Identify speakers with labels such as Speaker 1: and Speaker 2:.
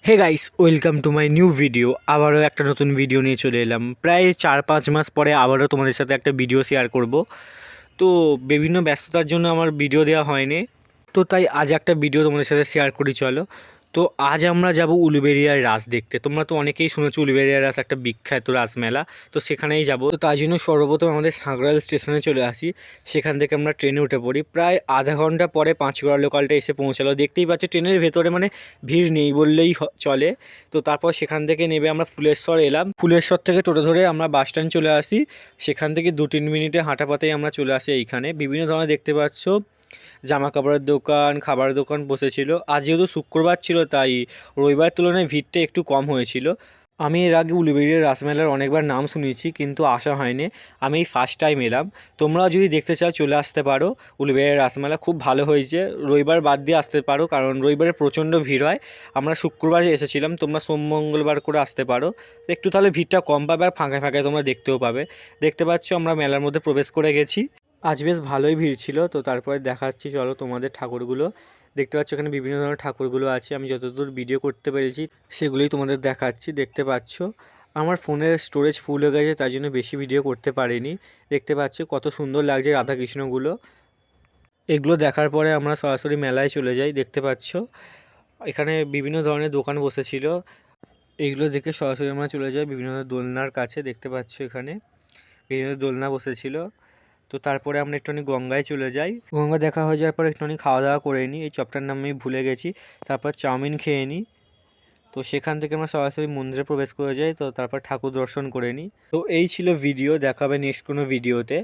Speaker 1: Hey guys, welcome to my new video. আবারও একটা নতুন ভিডিও নিয়ে চলে এলাম। প্রায় 4-5 মাস পরে আবারও তোমাদের সাথে একটা ভিডিও শেয়ার করব। তো বিভিন্ন ব্যস্ততার জন্য আমার ভিডিও দেওয়া হয়নি, তো তাই আজ একটা ভিডিও তোমাদের সাথে শেয়ার করি। চলো, তো আজ আমরা যাব উলুবেড়িয়ার রাস দেখতে। তোমরা তো অনেকেই শুনেছো উলুবেড়িয়ার রাস একটা বিখ্যাত রাসমেলা, তো সেখানেই যাব। তো তার জন্য সর্বপ্রথম আমাদের সাঁকরাইল স্টেশনে চলে আসি। সেখান থেকে আমরা ট্রেনে উঠে পড়ি। প্রায় আধা ঘন্টা পরে পাঁচগড়া লোকালটা এসে পৌঁছালো। দেখতেই পাচ্ছি ট্রেনের ভেতরে মানে ভিড় নেই বললেই চলে। তো তারপর সেখান থেকে নেবে আমরা ফুলেশ্বর এলাম। ফুলেশ্বর থেকে টোটো ধরে আমরা বাস স্ট্যান্ড চলে আসি। সেখান থেকে 2-3 মিনিটে হাঁটা পথেই আমরা চলে আসি এইখানে। বিভিন্ন ধরনের দেখতে পাচ্ছ জামা কাপড়ের দোকান, খাবারের দোকান বসেছিল। আজ যেহেতু শুক্রবার ছিল তাই রবিবার তুলনায় ভিড়টা একটু কম হয়েছিল। আমি এর আগে উলুবেড়িয়ার রাসমেলার অনেকবার নাম শুনেছি, কিন্তু আসা হয়নি। আমি এই ফার্স্ট টাইম এলাম। তোমরাও যদি দেখতে চাও চলে আসতে পারো। উলুবেড়িয়ার রাসমেলা খুব ভালো হয়েছে। রবিবার বাদ দিয়ে আসতে পারো, কারণ রবিবারে প্রচণ্ড ভিড় হয়। আমরা শুক্রবারে এসেছিলাম, তোমরা সোম মঙ্গলবার করে আসতে পারো। তো একটু তাহলে ভিড়টা কম পাবে, আর ফাঁকায় ফাঁকায় তোমরা দেখতেও পাবে। দেখতে পাচ্ছ আমরা মেলার মধ্যে প্রবেশ করে গেছি। আজ বেশ ভালোই ভিড় ছিল। তো তারপরে দেখাচ্ছি, চলো তোমাদের ঠাকুরগুলো। দেখতে পাচ্ছ এখানে বিভিন্ন ধরনের ঠাকুরগুলো আছে। আমি যতদূর ভিডিও করতে পেরেছি সেগুলোই তোমাদের দেখাচ্ছি। দেখতে পাচ্ছ আমার ফোনের স্টোরেজ ফুল হয়ে গেছে, তাই জন্য বেশি ভিডিও করতে পারিনি। দেখতে পাচ্ছ কত সুন্দর লাগছে রাধাকৃষ্ণগুলো। এগুলো দেখার পরে আমরা সরাসরি মেলায় চলে যাই। দেখতে পাচ্ছ এখানে বিভিন্ন ধরনের দোকান বসেছিল। এইগুলো দেখে সরাসরি আমরা চলে যাই বিভিন্ন ধরনের দোলনার কাছে। দেখতে পাচ্ছ এখানে বিভিন্ন দোলনা বসেছিল। তো তারপরে আমরা একটুখানি গঙ্গায় চলে যাই। গঙ্গা দেখা হয়ে যাওয়ার পর একটুখানি খাওয়া দাওয়া করে নিই। এই চপটার নাম আমি ভুলে গেছি। তারপর চাউমিন খেয়ে নিই। তো সেখান থেকে আমরা সরাসরি মন্দিরে প্রবেশ করে যাই। তো তারপর ঠাকুর দর্শন করে নিই। তো এই ছিল ভিডিও। দেখা হবে নেক্সট কোনো ভিডিওতে।